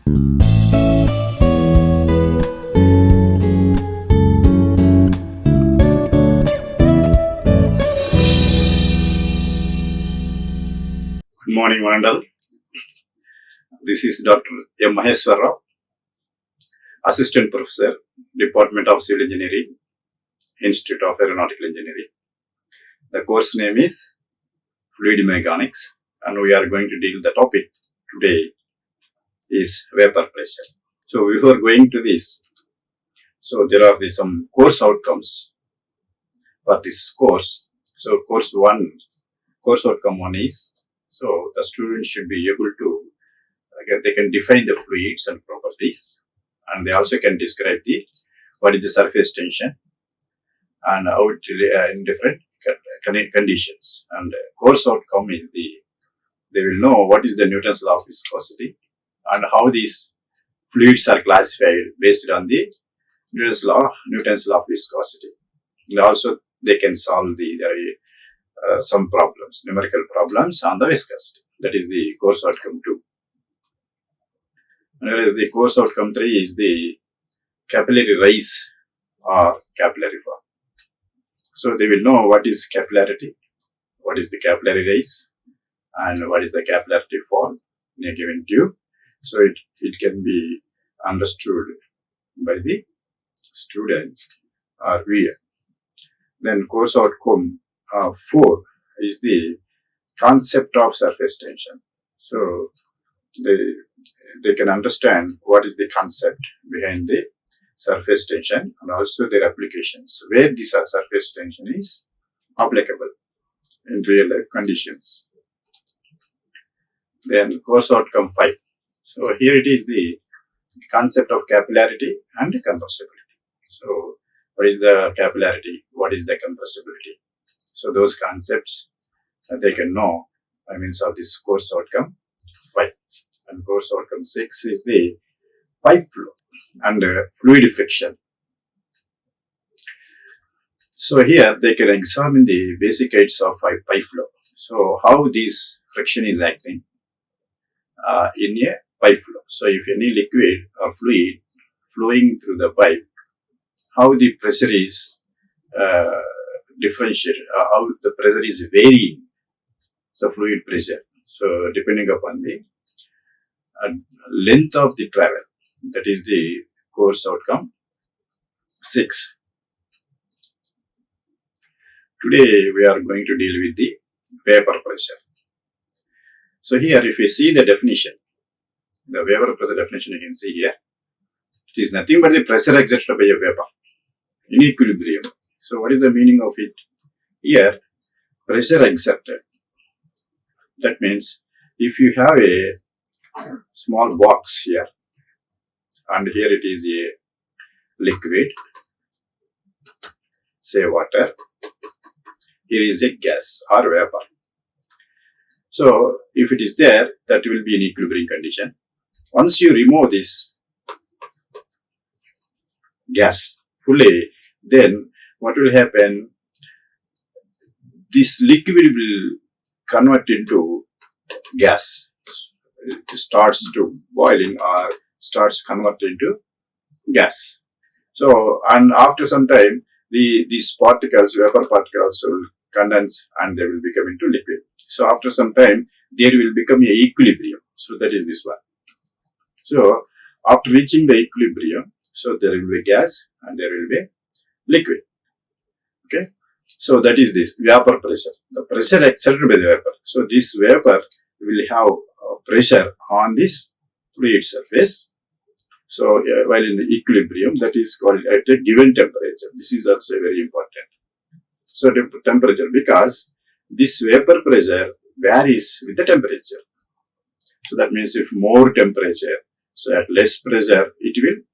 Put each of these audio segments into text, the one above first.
Good morning, Vandal. This is Dr. Maheswara Rao, Assistant Professor, Department of Civil Engineering, Institute of Aeronautical Engineering. The course name is Fluid Mechanics, and we are going to deal the topic today is vapor pressure. So before going to this, so there are some course outcomes for this course. So course outcome 1 is, so the students should be able to, they can define the fluids and properties, and they also can describe what is the surface tension and how it in different conditions. And course outcome is they will know what is the Newton's law of viscosity and how these fluids are classified based on the Newton's law of viscosity. And also they can solve some problems, numerical problems on the viscosity. That is the course outcome 2. Whereas the course outcome 3 is the capillary rise or capillary fall. So they will know what is capillarity, what is the capillary rise, and what is the capillarity fall in a given tube. So it can be understood by the student or viewer. Then course outcome 4 is the concept of surface tension. So they can understand what is the concept behind the surface tension and also their applications, where this surface tension is applicable in real life conditions. Then course outcome 5. So here it is the concept of capillarity and compressibility. So what is the capillarity? What is the compressibility? So those concepts they can know by means of this course outcome 5. And course outcome 6 is the pipe flow and fluid friction. So here they can examine the basic aids of pipe flow. So how this friction is acting in a pipe flow. So if any liquid or fluid flowing through the pipe, how the pressure is differentiated, how the pressure is varying, so fluid pressure. So depending upon the length of the travel, that is the course outcome 6. Today we are going to deal with the vapor pressure. So here if you see the definition, the vapor pressure definition you can see here, it is nothing but the pressure exerted by a vapor in equilibrium. So what is the meaning of it? Here, pressure exerted. That means if you have a small box here, and here it is a liquid, say water, here is a gas or vapor. So if it is there, that will be an equilibrium condition. Once you remove this gas fully, then what will happen? This liquid will convert into gas. It starts to boiling or starts converting into gas. So, and after some time, these particles, vapor particles will condense and they will become into liquid. So after some time, there will become a equilibrium. So that is this one. So after reaching the equilibrium, so there will be gas and there will be liquid. Okay. So that is this vapor pressure. The pressure exerted by the vapor. So this vapor will have pressure on this fluid surface. So while in the equilibrium, that is called at a given temperature. This is also very important. So temperature, because this vapor pressure varies with the temperature. So that means if more temperature, so at less pressure, it will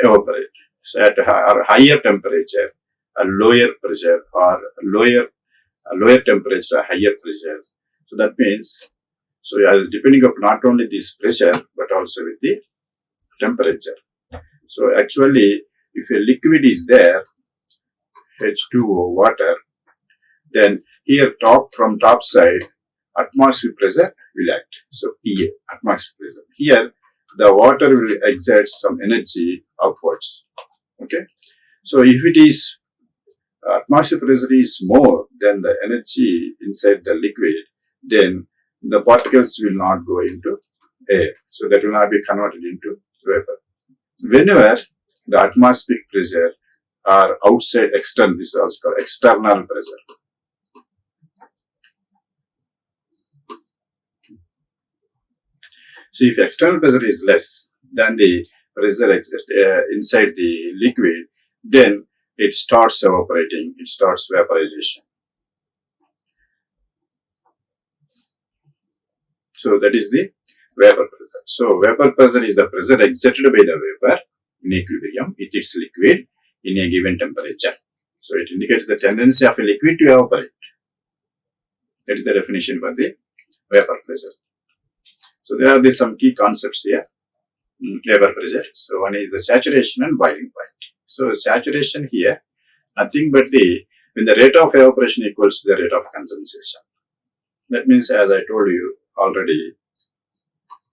evaporate. So at a higher temperature, a lower pressure, or lower temperature, a higher pressure. So that means, so as depending upon not only this pressure, but also with the temperature. So actually, if a liquid is there, H2O water, then here from top side, atmospheric pressure will act. So PA, atmospheric pressure. Here the water will exert some energy upwards. Okay. So if it is atmospheric pressure is more than the energy inside the liquid, then the particles will not go into air. So that will not be converted into vapor. Whenever the atmospheric pressure are outside external, this is also called external pressure. So if external pressure is less than the pressure inside the liquid, then it starts evaporating, it starts vaporization. So that is the vapor pressure. So vapor pressure is the pressure exerted by the vapor in equilibrium with its liquid in a given temperature. So it indicates the tendency of a liquid to evaporate. That is the definition for the vapor pressure. So there are some key concepts here. Vapor pressure. So one is the saturation and boiling point. So saturation here, nothing but when the rate of evaporation equals to the rate of condensation. That means, as I told you already,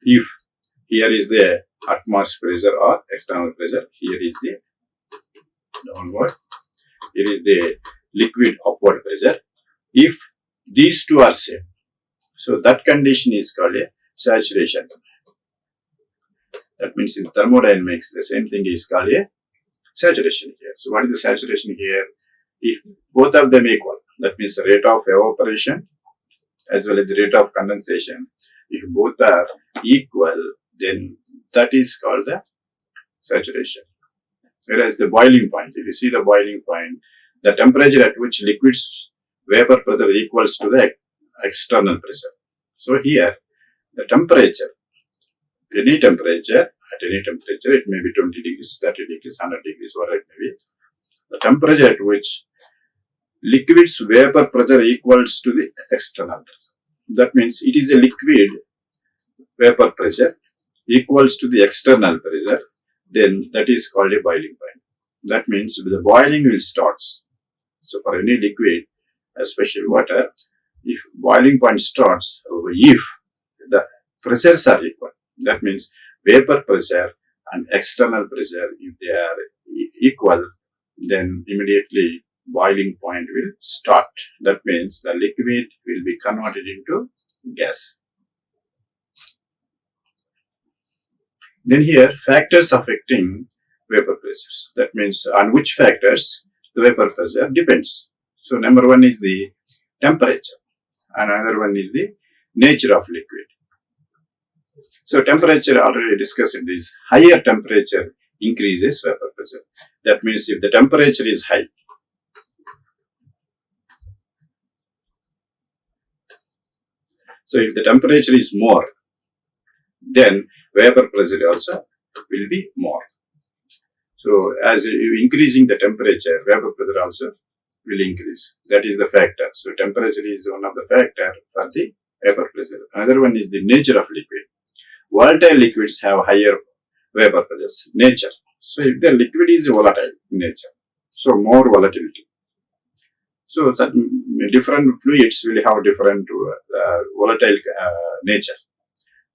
if here is the atmospheric pressure or external pressure, here is the downward, here is the liquid upward pressure. If these two are same, so that condition is called a saturation. That means in thermodynamics, the same thing is called a saturation here. So what is the saturation here? If both of them equal, that means the rate of evaporation as well as the rate of condensation, if both are equal, then that is called the saturation. Whereas the boiling point, if you see the boiling point, the temperature at which liquid's vapor pressure equals to the external pressure. So here, the temperature, at any temperature, it may be 20 degrees, 30 degrees, 100 degrees, whatever it may be. The temperature at which liquid's vapor pressure equals to the external pressure. That means it is a liquid vapor pressure equals to the external pressure, then that is called a boiling point. That means the boiling will start. So for any liquid, especially water, if boiling point starts, if the pressures are equal, that means vapor pressure and external pressure, if they are equal, then immediately boiling point will start. That means the liquid will be converted into gas. Then here, factors affecting vapor pressures. That means on which factors the vapor pressure depends. So number one is the temperature, and another one is the nature of liquid. So temperature, already discussed this. Higher temperature increases vapor pressure. That means if the temperature is high, so if the temperature is more, then vapor pressure also will be more. So as you increasing the temperature, vapor pressure also will increase. That is the factor. So temperature is one of the factor for the vapor pressure. Another one is the nature of liquid. Volatile liquids have higher vapor pressures. Nature. So if the liquid is volatile in nature, so more volatility. So that different fluids will have different volatile nature.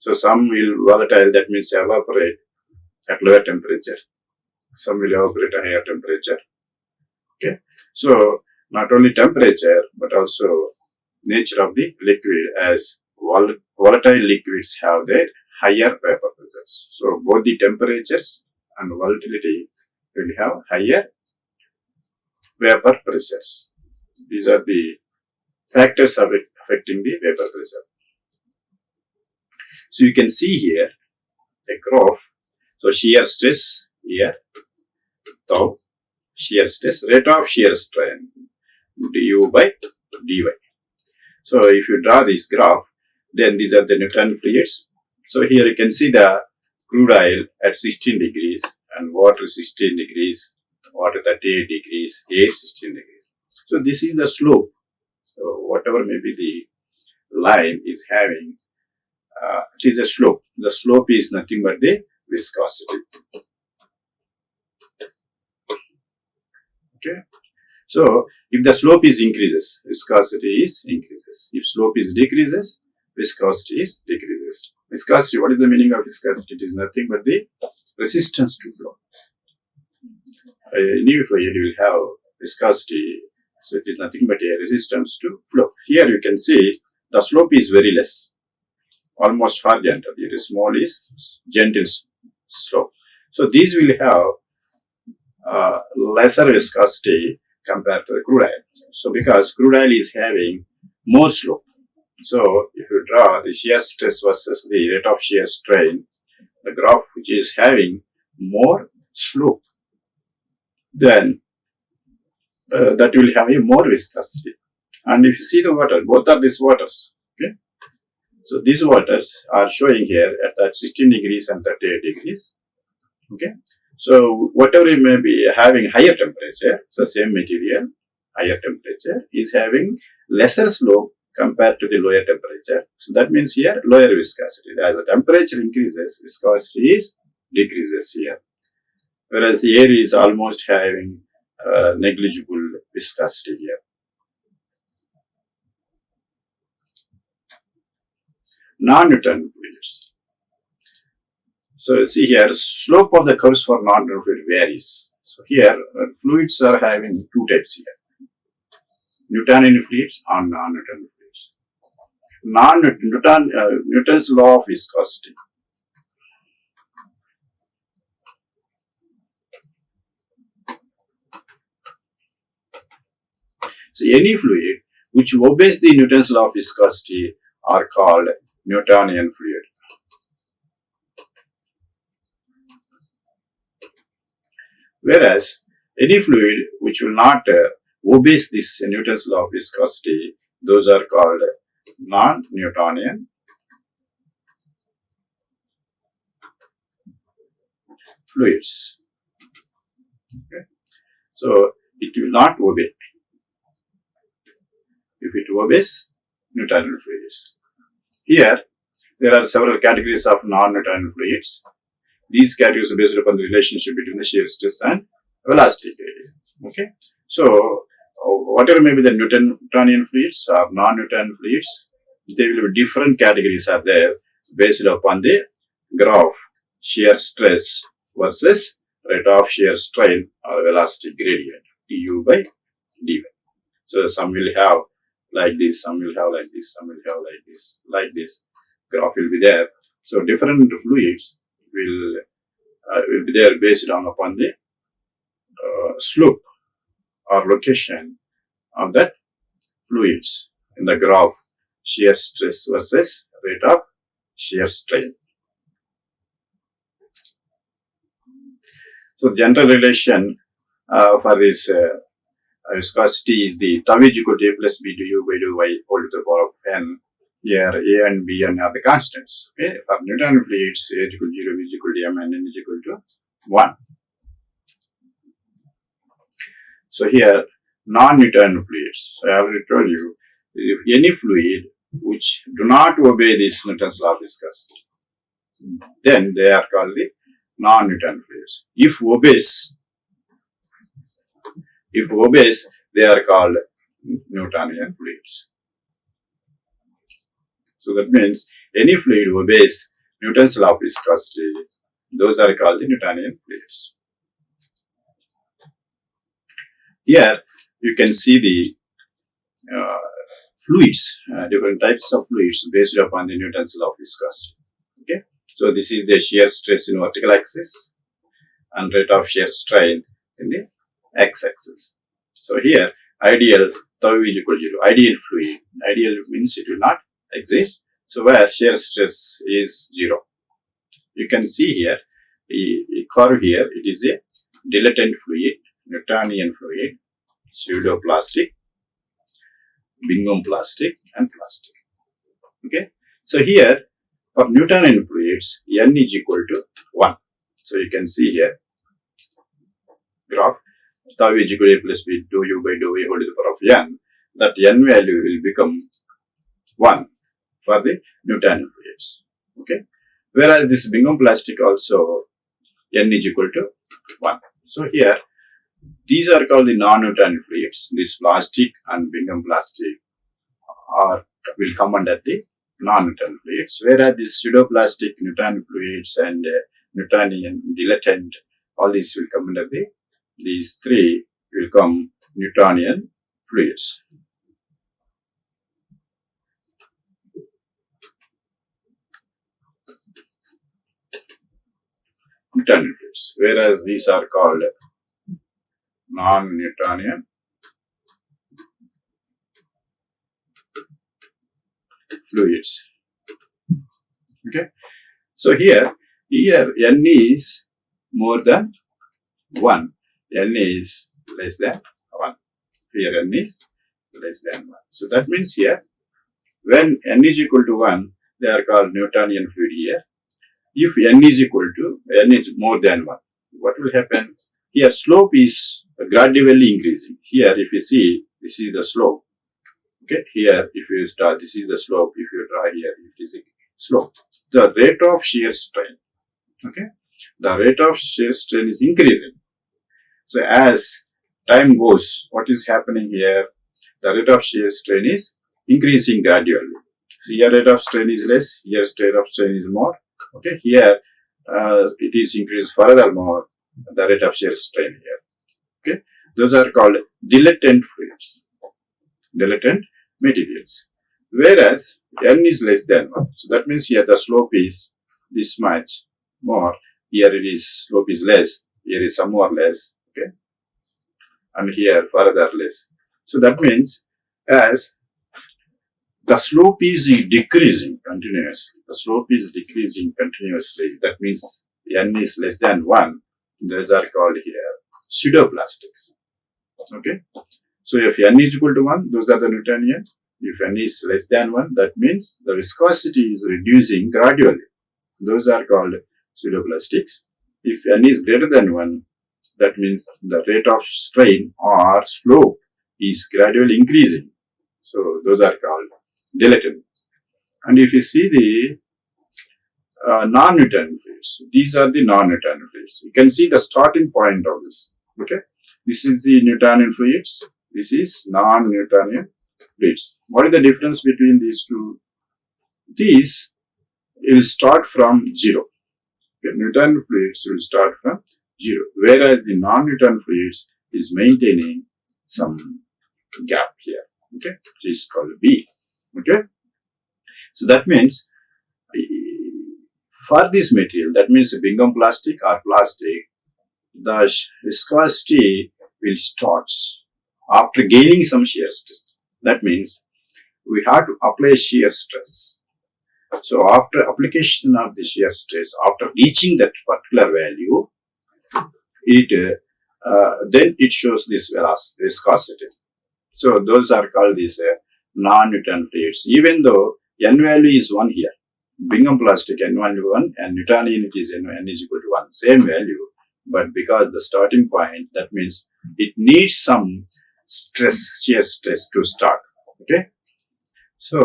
So some will volatile, that means evaporate at lower temperature. Some will evaporate at higher temperature. Okay. So not only temperature, but also nature of the liquid, as volatile liquids have their higher vapor pressures. So both the temperatures and volatility will have higher vapor pressures. These are the factors of it affecting the vapor pressure. So you can see here a graph. So shear stress here, tau, shear stress, rate of shear strain, du by dy. So if you draw this graph, then these are the Newton fluids. So here you can see the crude oil at 16 degrees and water 16 degrees, water 38 degrees, air 16 degrees. So this is the slope. So whatever may be the line is having, it is a slope. The slope is nothing but the viscosity. Okay. So if the slope is increases, viscosity is increases. If slope is decreases, viscosity is decreases. Viscosity, what is the meaning of viscosity? It is nothing but the resistance to flow. In any fluid you will have viscosity, so it is nothing but a resistance to flow. Here you can see the slope is very less, almost horizontal. It is small is gentle slope. So these will have lesser viscosity compared to the crude oil. So because crude oil is having more slope. So if you draw the shear stress versus the rate of shear strain, the graph which is having more slope, then that will have a more viscosity. And if you see the water, both are these waters. Okay, so these waters are showing here at that 16 degrees and 38 degrees. Okay, so whatever it may be having higher temperature, so same material, higher temperature is having lesser slope compared to the lower temperature. So that means here lower viscosity. As the temperature increases, viscosity is decreases here. Whereas the air is almost having negligible viscosity here. Non-Newtonian fluids. So see here, slope of the curves for non-Newtonian fluid varies. So here, fluids are having two types here: Newtonian fluids and non-Newtonian fluids. Newton's law of viscosity. So any fluid which obeys the Newton's law of viscosity are called Newtonian fluid. Whereas any fluid which will not obeys this Newton's law of viscosity, those are called non-Newtonian fluids. Okay. So it will not obey. If it obeys Newtonian fluids. Here, there are several categories of non-Newtonian fluids. These categories are based upon the relationship between the shear stress and velocity gradient. Okay, so whatever may be the Newtonian fluids or non-Newtonian fluids, there will be different categories are there based upon the graph shear stress versus rate of shear strain or velocity gradient du by dy. So some will have like this, some will have like this, some will have like this graph will be there. So different fluids will be there based upon the slope or location of that fluids in the graph shear stress versus rate of shear strain. So general relation for this viscosity is the tau is equal to A plus B du by dy whole to the power of n. Here A and B and are the constants. Okay, for Newtonian fluids, A is equal to 0, B is equal to m, and n is equal to 1. So here non-Newtonian fluids. So I already told you, if any fluid which do not obey this Newton's law of viscosity, then they are called the non-Newtonian fluids. If obeys, they are called Newtonian fluids. So that means any fluid obeys Newton's law of viscosity, those are called the Newtonian fluids. Here you can see the fluids, different types of fluids based upon the Newton's law of viscosity. Okay, so this is the shear stress in vertical axis and rate of shear strain in the x-axis. So here ideal tau is equal to 0. Ideal fluid, ideal means it will not exist. So where shear stress is 0. You can see here a curve here. It is a dilatant fluid, Newtonian fluid, pseudoplastic, bingham plastic, and plastic. Okay. So here for Newtonian fluids, n is equal to 1. So you can see here graph tau is equal to A plus B du u by du v whole to the power of n. That n value will become 1 for the Newtonian fluids. Okay. Whereas this bingham plastic also n is equal to 1. So here these are called the non-Newtonian fluids. This plastic and bingham plastic will come under the non-Newtonian fluids, whereas these pseudoplastic Newtonian fluids and Newtonian dilatant, all these will come under these three will come Newtonian fluids. Newtonian fluids, whereas these are called non-Newtonian fluids. Okay, so here n is more than 1, n is less than 1. Here n is less than 1. So that means here when n is equal to 1, they are called Newtonian fluid here. If n is more than 1, what will happen? Here slope is gradually increasing. Here if you see, this is the slope. Okay, here if you start, this is the slope. If you draw here, it is a slope. The rate of shear strain. Okay, the rate of shear strain is increasing. So as time goes, what is happening here? The rate of shear strain is increasing gradually. So here rate of strain is less, here rate of strain is more. Okay, here it is increased furthermore, the rate of shear strain here. Okay, those are called dilatant fluids, dilatant materials. Whereas n is less than 1. So that means here the slope is this much more, here it is slope is less, here is some more less. Okay, and here further less. So that means as the slope is decreasing continuously. The slope is decreasing continuously. That means n is less than 1. Those are called here pseudoplastics. Okay. So if n is equal to 1, those are the Newtonian. If n is less than 1, that means the viscosity is reducing gradually. Those are called pseudoplastics. If n is greater than 1, that means the rate of strain or slope is gradually increasing. So those are called dilatant. And if you see the non-Newtonian fluids, these are the non-Newtonian fluids. You can see the starting point of this. Okay, this is the Newtonian fluids. This is non-Newtonian fluids. What is the difference between these two? These will start from 0. Okay, Newtonian fluids will start from 0, whereas the non-Newtonian fluids is maintaining some gap here. Okay, which is called B. Okay, so that means for this material, that means Bingham plastic or plastic, the viscosity will start after gaining some shear stress. That means we have to apply shear stress. So after application of the shear stress, after reaching that particular value, then it shows this viscosity. So those are called these non-Newtonian fluids. Even though n value is 1 here, Bingham plastic n value 1 and Newtonian it is n is equal to 1, same value. But because the starting point, that means it needs some stress, shear stress to start. Okay. So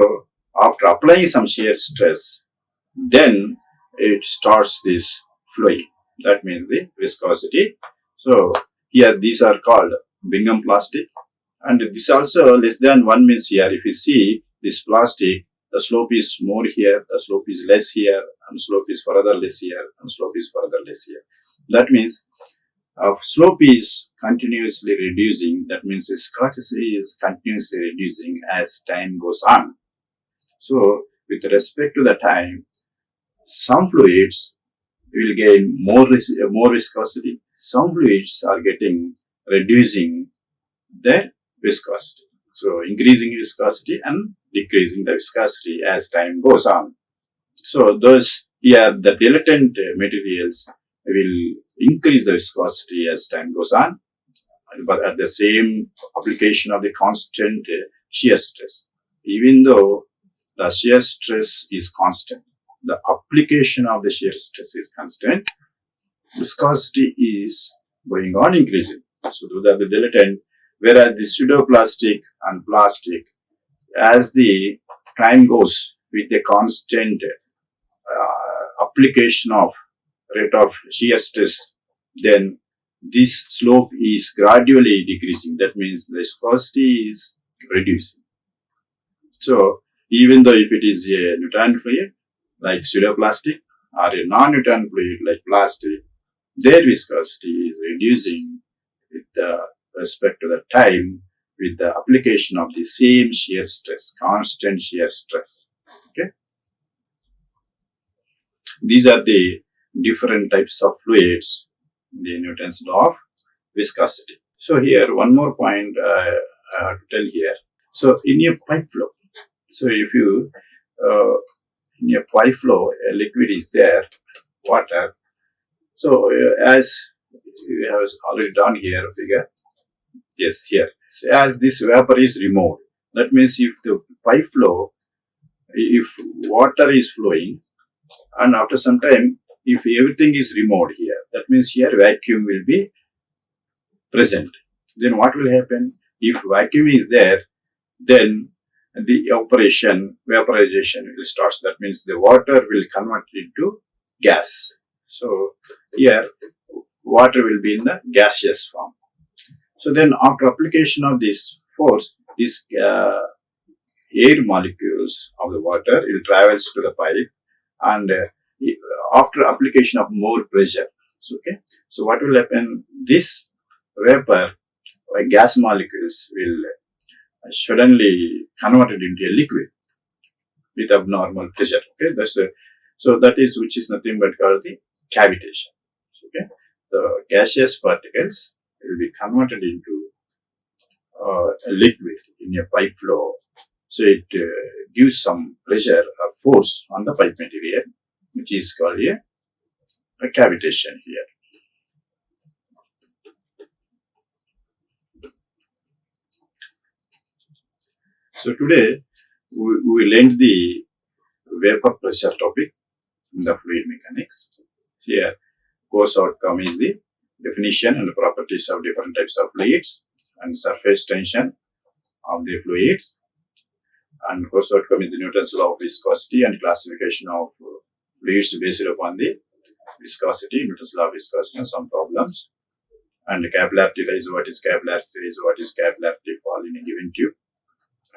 after applying some shear stress, then it starts this flowing. That means the viscosity. So here these are called Bingham plastic. And this also less than 1 means here, if you see this plastic, the slope is more here, the slope is less here, and slope is further less here, and slope is further less here. That means slope is continuously reducing. That means viscosity is continuously reducing as time goes on. So with respect to the time, some fluids will gain more viscosity. Some fluids are reducing their viscosity. So increasing viscosity and decreasing the viscosity as time goes on. So those here, the dilatant materials will increase the viscosity as time goes on, but at the same application of the constant shear stress. Even though the shear stress is constant, the application of the shear stress is constant, viscosity is going on increasing. So those are the dilatant. Whereas the pseudoplastic and plastic, as the time goes with a constant application of rate of shear stress, then this slope is gradually decreasing. That means the viscosity is reducing. So even though if it is a Newtonian fluid like pseudoplastic or a non-Newtonian fluid like plastic, their viscosity is reducing with respect to the time with the application of the same shear stress, constant shear stress. Okay, these are the different types of fluids in the Newton's law of viscosity. So here one more point I have to tell here. So in a pipe flow, so if you in a pipe flow, a liquid is there, water. So as we have already done here figure, yes, here. So as this vapor is removed, that means if the pipe flow, if water is flowing, and after some time, if everything is removed here, that means here vacuum will be present. Then what will happen? If vacuum is there, then the vaporization will start. That means the water will convert into gas. So here water will be in the gaseous form. So then after application of this force, this air molecules of the water will travels to the pipe, and after application of more pressure, okay. So what will happen? This vapor gas molecules will suddenly converted into a liquid with abnormal pressure. Okay, so that is which is nothing but called the cavitation. Okay, the gaseous particles will be converted into a liquid in a pipe flow. So it gives some pressure or force on the pipe material, which is called a cavitation here. So today we learned the vapor pressure topic in the fluid mechanics. Here, course outcome is the definition and properties of different types of fluids and surface tension of the fluids. And course outcome is the Newton's law of viscosity and classification of fluids based upon the viscosity, Newton's law of viscosity, and some problems. And capillarity is what is capillarity fall in a given tube,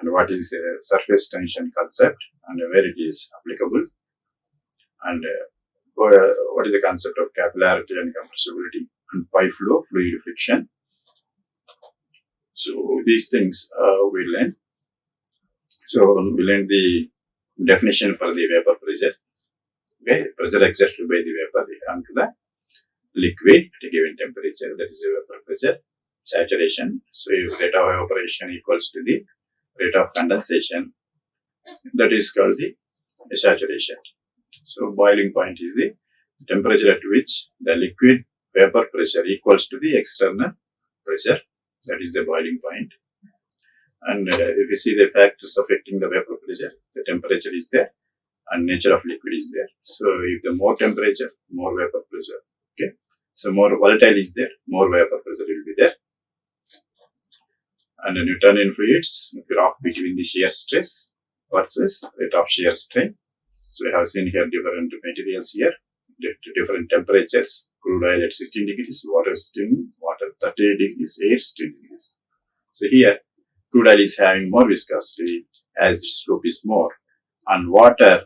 and what is surface tension concept and where it is applicable, and what is the concept of capillarity and compressibility, and pipe flow, fluid friction. So these things we learn. So we learn the definition for the vapor pressure. Okay, pressure exerted by the vapor onto the liquid at a given temperature, that is a vapor pressure. Saturation, so if rate of evaporation equals to the rate of condensation, that is called the saturation. So boiling point is the temperature at which the liquid vapor pressure equals to the external pressure, that is the boiling point. And if you see the factors affecting the vapor pressure, the temperature is there and nature of liquid is there. So if the more temperature, more vapor pressure. Okay, so more volatile is there, more vapor pressure will be there. And the Newtonian fluids, graph between the shear stress versus rate of shear strain. So we have seen here different materials here, different temperatures. Crude oil at 16 degrees, water 38 degrees, air 16 degrees. So here, crude oil is having more viscosity as the slope is more, and water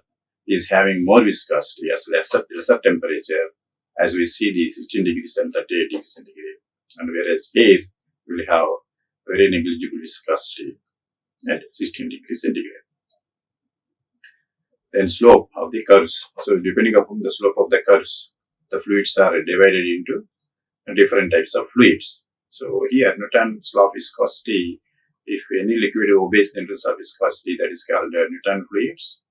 is having more viscosity as lesser temperature, as we see the 16 degrees and 38 degrees centigrade. And whereas air will have very negligible viscosity at 16 degrees centigrade. Then slope of the curves. So depending upon the slope of the curves, the fluids are divided into different types of fluids. So here Newton's law of viscosity, if any liquid obeys the Newton's law of viscosity, that is called Newton fluids.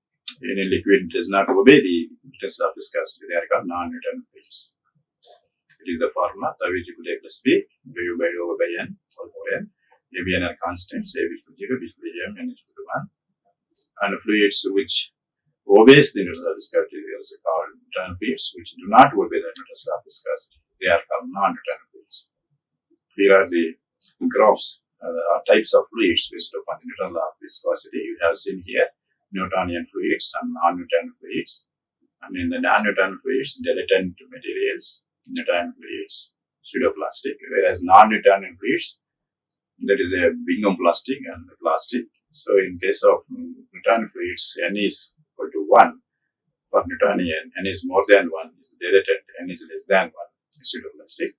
Any liquid does not obey the Newton's law of viscosity, they are called non-Newton fluids. It is the formula, tau is equal to A plus B, du by dou by n, all over n. A, B, n are constants, A is equal to 0, B is equal to m, n is equal to 1. And fluids which obeys the Newton's law of viscosity, they are also called Newton fluids, which do not obey the Newton's law of viscosity, they are called non-Newton fluids. Here are the graphs, types of fluids based upon the Newton's law of viscosity. You have seen here Newtonian fluids and non-Newtonian fluids. And in the non-Newtonian fluids, dilatant materials, Newtonian fluids, pseudoplastic, whereas non-Newtonian fluids, there is a bingham plastic and the plastic, So in case of Newtonian fluids, N is equal to 1. For Newtonian, N is more than 1 is dilatant, N is less than 1 is pseudoplastic.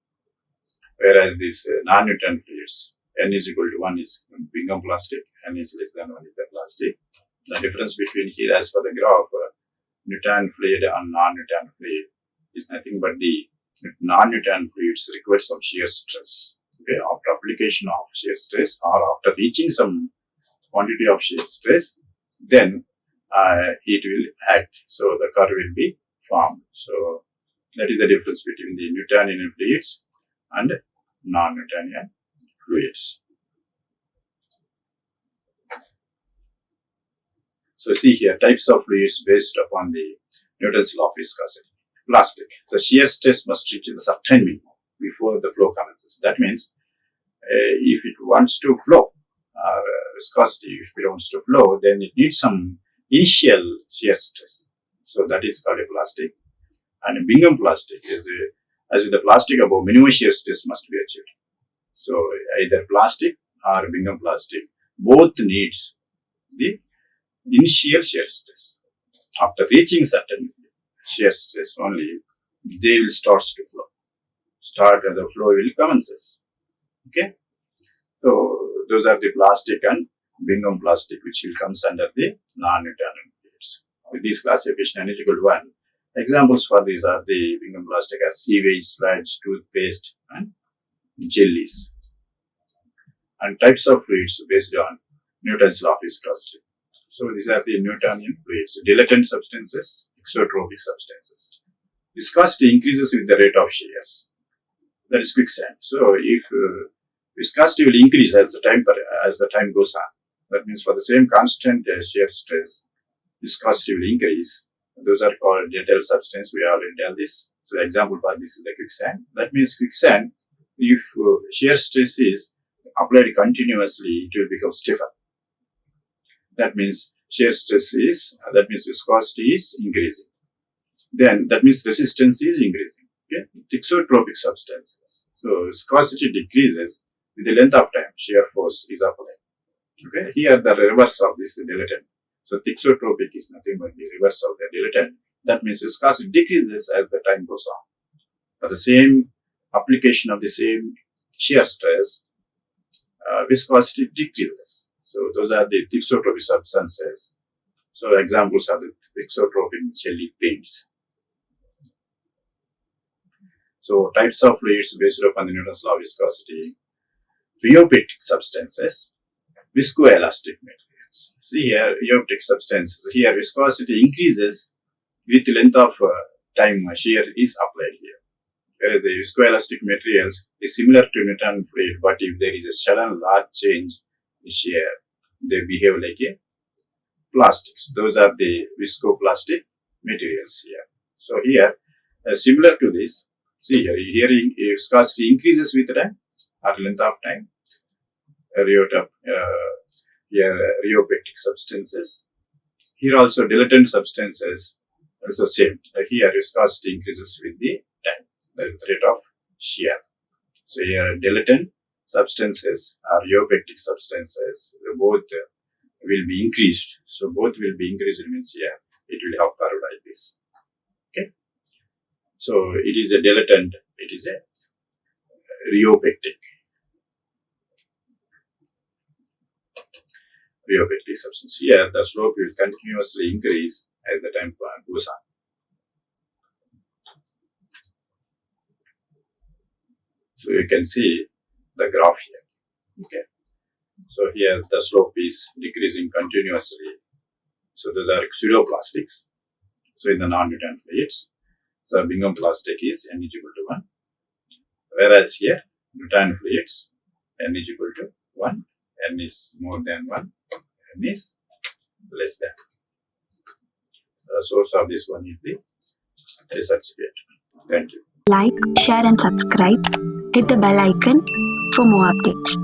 Whereas these non-Newtonian fluids, N is equal to 1 is Bingham plastic, N is less than 1 is the plastic. The difference between here as per the graph, Newtonian fluid and non-Newtonian fluid is nothing but the non-Newtonian fluids require some shear stress. Okay, after application of shear stress or after reaching some quantity of shear stress, then it will act. So the curve will be formed. So that is the difference between the Newtonian fluids and non-Newtonian fluids. So see here, types of fluids based upon the Newton's law of viscosity. Plastic. The shear stress must reach the certain minimum before the flow commences. That means if it wants to flow, viscosity, if it wants to flow, then it needs some initial shear stress. So that is called a plastic. And Bingham plastic is, as with the plastic above, minimum shear stress must be achieved. So either plastic or Bingham plastic, both needs the initial shear stress. After reaching certain shear stress only, they will start to flow. The flow will commences. Okay. So those are the plastic and Bingham plastic, which will comes under the non-Newtonian fluids. With this classification, N is equal to 1. Examples for these are the Bingham plastic are sewage, sludge, toothpaste, and jellies. And types of fluids based on Newton's law of viscosity. So these are the Newtonian fluids: dilatant substances, exotropic substances. Viscosity increases with the rate of shears. That is quicksand. So if viscosity will increase as the time goes on. That means for the same constant shear stress, viscosity will increase. Those are called detailed substance. We already dealt this. So the example for this is the quicksand. That means quicksand, if shear stress is applied continuously, it will become stiffer. That means shear stress is, that means viscosity is increasing. Then that means resistance is increasing. Okay? Exotropic substances. So viscosity decreases with the length of time, shear force is applied. Okay, here the reverse of this dilatant. So thixotropic is nothing but the reverse of the dilatant. That means viscosity decreases as the time goes on. For the same application of the same shear stress, viscosity decreases. So those are the thixotropic substances. So examples are the thixotropic jelly paints. So types of fluids based upon the Newton's law of viscosity. Rheopectic substances, viscoelastic materials. See here, rheopectic substances. Here, viscosity increases with length of time shear is applied here. Whereas the viscoelastic materials is similar to Newtonian fluid, but if there is a sudden large change in shear, they behave like a plastics. Those are the viscoplastic materials here. So here, similar to this, see here, viscosity increases with time or length of time. Rheopectic substances. Here also dilatant substances, also same. Here viscosity increases with the time, the rate of shear. So here dilatant substances or rheopectic substances, both will be increased. So both will be increased means here it will have curve like this. Okay. So it is a dilatant, it is a rheopectic. Rheopectic substance. Here, the slope will continuously increase as the time goes on. So you can see the graph here. Okay. So here the slope is decreasing continuously. So those are pseudoplastics. So in the non-Newtonian fluids, so Bingham plastic is N is equal to 1. Whereas here, Newtonian fluids, N is equal to 1. N is more than 1. N is less than. The source of this one is the research paper. Thank you. Like, share and subscribe. Hit the bell icon for more updates.